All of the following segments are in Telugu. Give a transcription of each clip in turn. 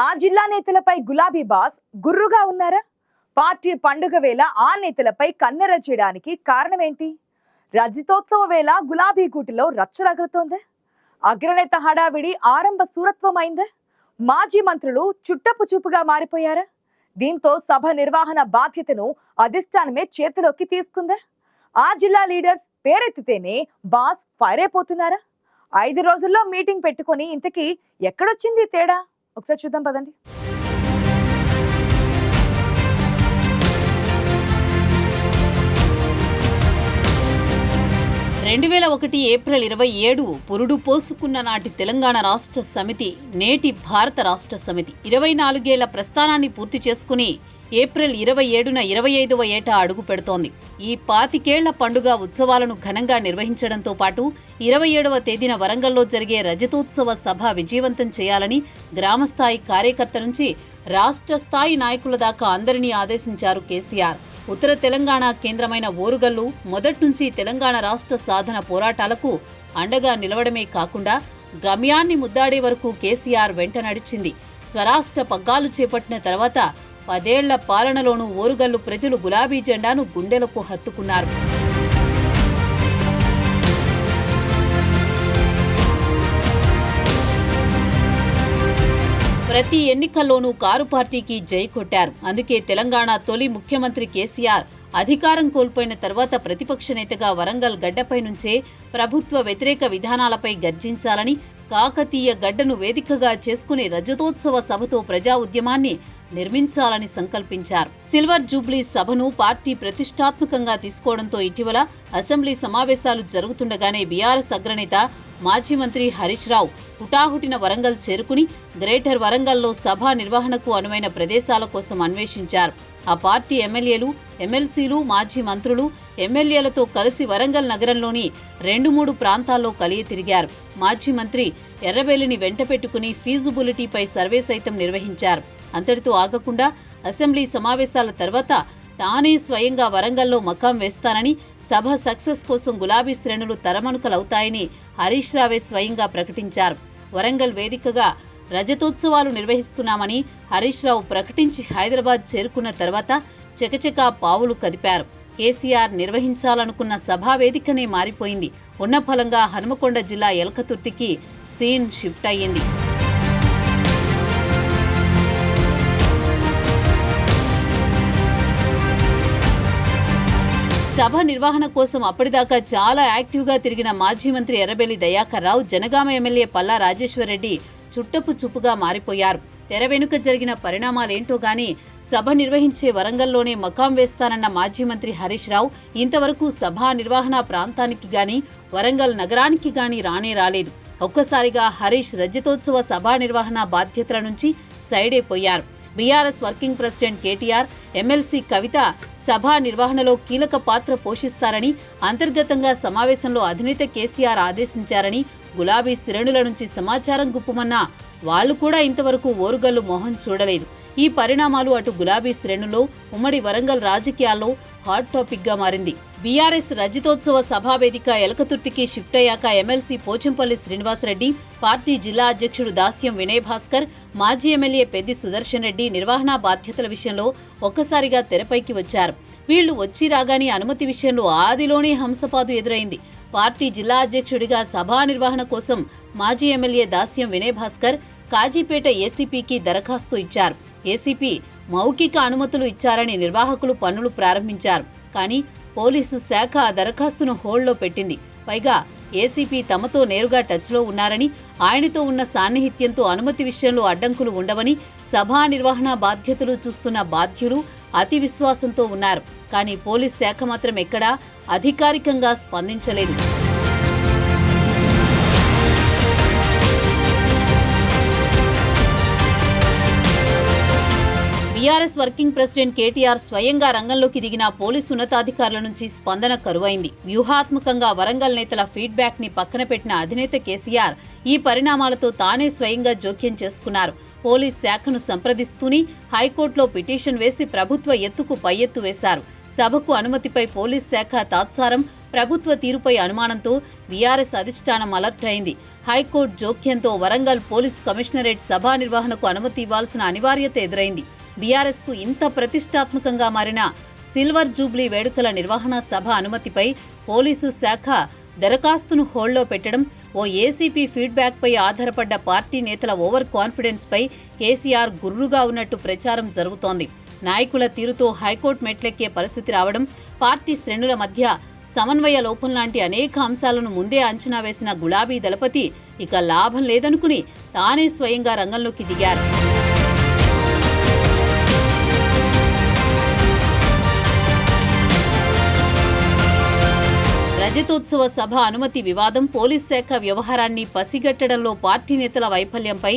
ఆ జిల్లా నేతలపై గులాబీ బాస్ గుర్రుగా ఉన్నారా? పార్టీ పండుగ వేళ ఆ నేతలపై కన్నెర చేయడానికి కారణం ఏంటి? రజతోత్సవ వేళ గులాబీ గూటిలో రచ్చరగుతోందా? అగ్రనేత హడావిడి ఆరంభ సూరత్వం అయిందా? మాజీ మంత్రులు చుట్టపు చూపుగా మారిపోయారా? దీంతో సభ నిర్వహణ బాధ్యతను అధిష్టానమే చేతిలోకి తీసుకుందా? ఆ జిల్లా లీడర్స్ పేరెత్తితేనే బాస్ ఫైర్ అయిపోతున్నారా? 5 రోజుల్లో మీటింగ్ పెట్టుకొని ఇంతకీ ఎక్కడొచ్చింది తేడా? ఒకసారి చూద్దాం పదండి. ఏప్రిల్ 27 పురుడు పోసుకున్న నాటి తెలంగాణ రాష్ట్ర సమితి, నేటి భారత రాష్ట్ర సమితి 24 ఏళ్ల ప్రస్థానాన్ని పూర్తి చేసుకుని ఏప్రిల్ 27న 25వ ఏట అడుగు పెడుతోంది. ఈ 25 ఏళ్ల పండుగ ఉత్సవాలను ఘనంగా నిర్వహించడంతో పాటు 27వ తేదీన వరంగల్లో జరిగే రజతోత్సవ సభ విజయవంతం చేయాలని గ్రామస్థాయి కార్యకర్త నుంచి రాష్ట్ర స్థాయి నాయకుల దాకా అందరినీ ఆదేశించారు కేసీఆర్. ఉత్తర తెలంగాణ కేంద్రమైన ఓరుగల్లు మొదటి నుంచి తెలంగాణ రాష్ట్ర సాధన పోరాటాలకు అండగా నిలవడమే కాకుండా గమ్యాన్ని ముద్దాడే వరకు కేసీఆర్ వెంట నడిచింది. స్వరాష్ట్ర పగ్గాలు చేపట్టిన తర్వాత 10 ఏళ్ల పాలనలోనూ ఓరుగల్లు ప్రజలు గులాబీ జెండాను గుండెలకు హత్తుకున్నారు. ప్రతి ఎన్నికల్లోనూ కారు పార్టీకి జై కొట్టారు. అందుకే తెలంగాణ తొలి ముఖ్యమంత్రి కేసీఆర్ అధికారం కోల్పోయిన తర్వాత ప్రతిపక్ష నేతగా వరంగల్ గడ్డపై నుంచే ప్రభుత్వ వ్యతిరేక విధానాలపై గర్జించాలని, కాకతీయ గడ్డను వేదికగా చేసుకుని రజతోత్సవ సభతో ప్రజా ఉద్యమాన్ని నిర్మించాలని సంకల్పించారు. సిల్వర్ జూబ్లీ సభను పార్టీ ప్రతిష్టాత్మకంగా తీసుకోవడంతో ఇటీవల అసెంబ్లీ సమావేశాలు జరుగుతుండగానే బీఆర్ఎస్ అగ్రనేత మాజీ మంత్రి హరీష్ రావు హుటాహుటిన వరంగల్ చేరుకుని గ్రేటర్ వరంగల్లో సభ నిర్వహణకు అనువైన ప్రదేశాల కోసం అన్వేషించారు. ఆ పార్టీ ఎమ్మెల్యేలు, ఎమ్మెల్సీలు, మాజీ మంత్రులు, ఎమ్మెల్యేలతో కలిసి వరంగల్ నగరంలోని 2-3 ప్రాంతాల్లో కలియ తిరిగారు. మాజీ మంత్రి ఎర్రబెల్లిని వెంట పెట్టుకుని ఫీజిబిలిటీపై సర్వే సైతం నిర్వహించారు. అంతటితో ఆగకుండా అసెంబ్లీ సమావేశాల తర్వాత తానే స్వయంగా వరంగల్లో మకాం వేస్తానని, సభ సక్సెస్ కోసం గులాబీ శ్రేణులు తరమణుకలవుతాయని హరీష్ రావే స్వయంగా ప్రకటించారు. వరంగల్ వేదికగా రజతోత్సవాలు నిర్వహిస్తున్నామని హరీష్ రావు ప్రకటించి హైదరాబాద్ చేరుకున్న తర్వాత చకచకా పావులు కదిపారు. కేసీఆర్ నిర్వహించాలనుకున్న సభా వేదికనే మారిపోయింది. ఉన్న ఫలంగా హనుమకొండ జిల్లా ఎల్కతుర్తికి సీన్ షిఫ్ట్ అయ్యింది. సభ నిర్వహణ కోసం అప్పటిదాకా చాలా యాక్టివ్గా తిరిగిన మాజీ మంత్రి ఎర్రబెల్లి దయాకర్ రావు, జనగామ ఎమ్మెల్యే పల్లా రాజేశ్వరరెడ్డి చుట్టపు చూపుగా మారిపోయారు. తెర వెనుక జరిగిన పరిణామాలేంటో గానీ సభ నిర్వహించే వరంగల్లోనే మకాం వేస్తానన్న మాజీ మంత్రి హరీష్ రావు ఇంతవరకు సభా నిర్వహణ ప్రాంతానికి గానీ వరంగల్ నగరానికి గానీ రానే రాలేదు. ఒక్కసారిగా హరీష్ రజతోత్సవ సభా నిర్వహణ బాధ్యతల నుంచి సైడ్ అయిపోయారు. BRS working president KTR, MLC Kavitha సభా నిర్వహణలో కీలక పాత్ర పోషిస్తారని అంతర్గతంగా సమావేశంలో అధినేత కేసీఆర్ ఆదేశించారని గులాబీ శ్రేణుల నుంచి సమాచారం గుప్పుమన్నా వాళ్లు కూడా ఇంతవరకు ఓరుగల్లు మొహం చూడలేదు. ఈ పరిణామాలు అటు గులాబీ శ్రేణుల్లో, ఉమ్మడి వరంగల్ రాజకీయాల్లో హాట్ టాపిక్ గా మారింది. బీఆర్ఎస్ రజతోత్సవ సభావేదిక ఎలకతుర్తికి షిఫ్ట్ అయ్యాక ఎమ్మెల్సీ పోచంపల్లి శ్రీనివాసరెడ్డి, పార్టీ జిల్లా అధ్యక్షుడు దాస్యం వినయ్ భాస్కర్, మాజీ ఎమ్మెల్యే పెద్ది సుదర్శన్ రెడ్డి నిర్వహణ బాధ్యతల విషయంలో ఒక్కసారిగా తెరపైకి వచ్చారు. వీళ్లు వచ్చి రాగానే అనుమతి విషయంలో ఆదిలోనే హంసపాదు ఎదురైంది. పార్టీ జిల్లా అధ్యక్షుడిగా సభా నిర్వహణ కోసం మాజీ ఎమ్మెల్యే దాస్యం వినయ్ భాస్కర్ కాజీపేట ఏసీపీకి దరఖాస్తు ఇచ్చారు. ఏసీపీ మౌఖిక అనుమతులు ఇచ్చారని నిర్వాహకులు పనులు ప్రారంభించారు. కానీ పోలీసు శాఖ ఆ దరఖాస్తును హోల్డ్లో పెట్టింది. పైగా ఏసీపీ తమతో నేరుగా టచ్లో ఉన్నారని, ఆయనతో ఉన్న సాన్నిహిత్యంతో అనుమతి విషయంలో అడ్డంకులు ఉండవని సభా నిర్వహణ బాధ్యతలు చూస్తున్న బాధ్యులు అతి విశ్వాసంతో ఉన్నారు. కానీ పోలీస్ శాఖ మాత్రం ఎక్కడా అధికారికంగా స్పందించలేదు. బీఆర్ఎస్ వర్కింగ్ ప్రెసిడెంట్ కేటీఆర్ స్వయంగా రంగంలోకి దిగిన పోలీసు ఉన్నతాధికారుల నుంచి స్పందన కరువైంది. వ్యూహాత్మకంగా వరంగల్ నేతల ఫీడ్బ్యాక్ ని పక్కన పెట్టిన అధినేత కేసీఆర్ ఈ పరిణామాలతో తానే స్వయంగా జోక్యం చేసుకున్నారు. పోలీస్ శాఖను సంప్రదిస్తూనే హైకోర్టులో పిటిషన్ వేసి ప్రభుత్వ ఎత్తుకు పై ఎత్తు వేశారు. సభకు అనుమతిపై పోలీస్ శాఖ తాత్సారం ప్రభుత్వ తీరుపై అనుమానంతో బీఆర్ఎస్ అధిష్టానం అలర్ట్ అయింది. హైకోర్టు జోక్యంతో వరంగల్ పోలీస్ కమిషనరేట్ సభా నిర్వహణకు అనుమతి ఇవ్వాల్సిన అనివార్యత ఎదురైంది. బీఆర్ఎస్కు ఇంత ప్రతిష్టాత్మకంగా మారిన సిల్వర్ జూబ్లీ వేడుకల నిర్వహణ సభ అనుమతిపై పోలీసు శాఖ దరఖాస్తును హోల్డ్లో పెట్టడం, ఓ ఏసీపీ ఫీడ్బ్యాక్పై ఆధారపడ్డ పార్టీ నేతల ఓవర్ కాన్ఫిడెన్స్పై కేసీఆర్ గుర్రుగా ఉన్నట్టు ప్రచారం జరుగుతోంది. నాయకుల తీరుతో హైకోర్టు మెట్లెక్కే పరిస్థితి రావడం, పార్టీ శ్రేణుల మధ్య సమన్వయ లోపం లాంటి అనేక అంశాలను ముందే అంచనా వేసిన గులాబీ దళపతి ఇక లాభం లేదనుకుని తానే స్వయంగా రంగంలోకి దిగారు. రజతోత్సవ సభ అనుమతి వివాదం, పోలీస్ శాఖ వ్యవహారాన్ని పసిగట్టడంలో పార్టీ నేతల వైఫల్యంపై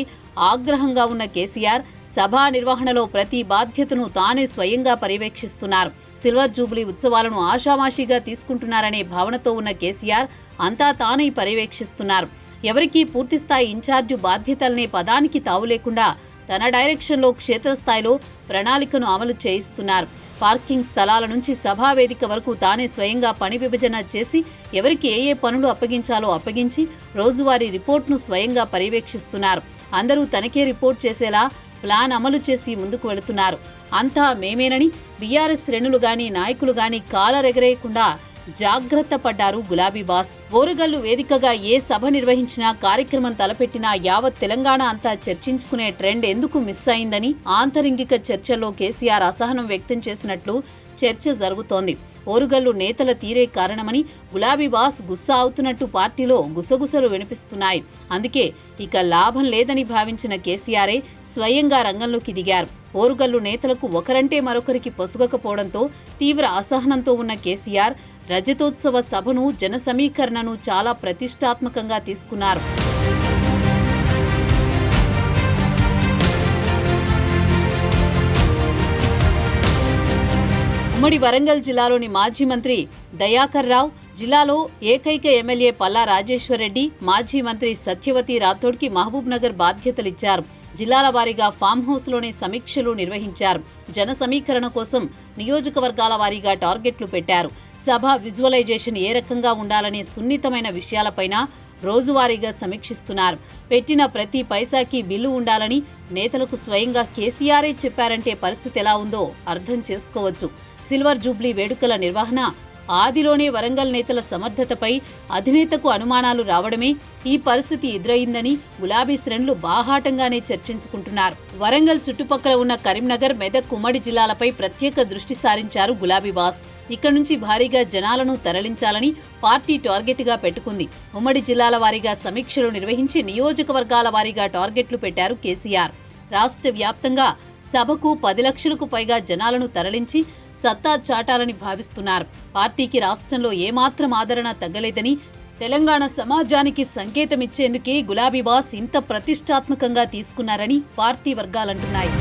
ఆగ్రహంగా ఉన్న కేసీఆర్ సభా నిర్వహణలో ప్రతి బాధ్యతను తానే స్వయంగా పర్యవేక్షిస్తున్నారు. సిల్వర్ జూబ్లీ ఉత్సవాలను ఆషామాషీగా తీసుకుంటున్నారనే భావనతో ఉన్న కేసీఆర్ అంతా తానే పర్యవేక్షిస్తున్నారు. ఎవరికీ పూర్తిస్థాయి ఇన్ఛార్జు బాధ్యతలనే పదానికి తావు లేకుండా తన డైరెక్షన్లో క్షేత్రస్థాయిలో ప్రణాళికను అమలు చేయిస్తున్నారు. పార్కింగ్ స్థలాల నుంచి సభా వేదిక వరకు తానే స్వయంగా పని విభజన చేసి ఎవరికి ఏ పనులు అప్పగించాలో అప్పగించి రోజువారీ రిపోర్ట్ను స్వయంగా పర్యవేక్షిస్తున్నారు. అందరూ తనకే రిపోర్ట్ చేసేలా ప్లాన్ అమలు చేసి ముందుకు వెళుతున్నారు. అంతా మేమేనని బీఆర్ఎస్ శ్రేణులు గాని నాయకులు గాని కాలరెగరేయకుండా జాగ్రత్త పడ్డారు గులాబీ బాస్. ఓరుగల్లు వేదికగా ఏ సభ నిర్వహించినా, కార్యక్రమం తలపెట్టినా యావత్ తెలంగాణ అంతా చర్చించుకునే ట్రెండ్ ఎందుకు మిస్ అయిందని ఆంతరింగిక చర్చల్లో కేసీఆర్ అసహనం వ్యక్తం చేసినట్లు చర్చ జరుగుతోంది. ఓరుగల్లు నేతల తీరే కారణమని గులాబీ బాస్ గుస్సా అవుతున్నట్టు పార్టీలో గుసగుసలు వినిపిస్తున్నాయి. అందుకే ఇక లాభం లేదని భావించిన కేసీఆరే స్వయంగా రంగంలోకి దిగారు. ఓరుగల్లు నేతలకు ఒకరంటే మరొకరికి పొసగకపోవడంతో తీవ్ర అసహనంతో ఉన్న కేసీఆర్ రజతోత్సవ సభను, జన సమీకరణను చాలా ప్రతిష్టాత్మకంగా తీసుకున్నారు. ఉమ్మడి వరంగల్ జిల్లాలోని మాజీ మంత్రి దయాకర్ రావు, జిల్లాలో ఏకైక ఎమ్మెల్యే పల్లా రాజేశ్వరరెడ్డి, మాజీ మంత్రి సత్యవతి రాథోడ్కి మహబూబ్ నగర్ బాధ్యతలిచ్చారు. జిల్లాల వారీగా ఫామ్ హౌస్లోనే సమీక్షలు నిర్వహించారు. జన సమీకరణ కోసం నియోజకవర్గాల వారీగా టార్గెట్లు పెట్టారు. సభ విజువలైజేషన్ ఏ రకంగా ఉండాలనే సున్నితమైన విషయాలపైన రోజువారీగా సమీక్షిస్తున్నారు. పెట్టిన ప్రతి పైసాకి బిల్లు ఉండాలని నేతలకు స్వయంగా కేసీఆరే చెప్పారంటే పరిస్థితి ఎలా ఉందో అర్థం చేసుకోవచ్చు. సిల్వర్ జూబ్లీ వేడుకల నిర్వహణ ఆదిలోనే వరంగల్ నేతల సమర్థతపై అధినేతకు అనుమానాలు రావడమే ఈ పరిస్థితి ఎదురైందని గులాబీ శ్రేణులు బాహాటంగానే చర్చించుకుంటున్నారు. వరంగల్ చుట్టుపక్కల ఉన్న కరీంనగర్, మెదక్ ఉమ్మడి జిల్లాలపై ప్రత్యేక దృష్టి సారించారు గులాబీ బాస్. ఇక్కడ నుంచి భారీగా జనాలను తరలించాలని పార్టీ టార్గెట్గా పెట్టుకుంది. ఉమ్మడి జిల్లాల వారీగా సమీక్షలు నిర్వహించి నియోజకవర్గాల వారీగా టార్గెట్లు పెట్టారు కేసీఆర్. రాష్ట్ర వ్యాప్తంగా సభకు 10 లక్షలకు పైగా జనాలను తరలించి సత్తా చాటాలని భావిస్తున్నారు. పార్టీకి రాష్ట్రంలో ఏమాత్రం ఆదరణ తగ్గలేదని, తెలంగాణ సమాజానికి సంకేతమిచ్చేందుకే గులాబీ బాస్ ఇంత ప్రతిష్టాత్మకంగా తీసుకున్నారని పార్టీ వర్గాలంటున్నాయి.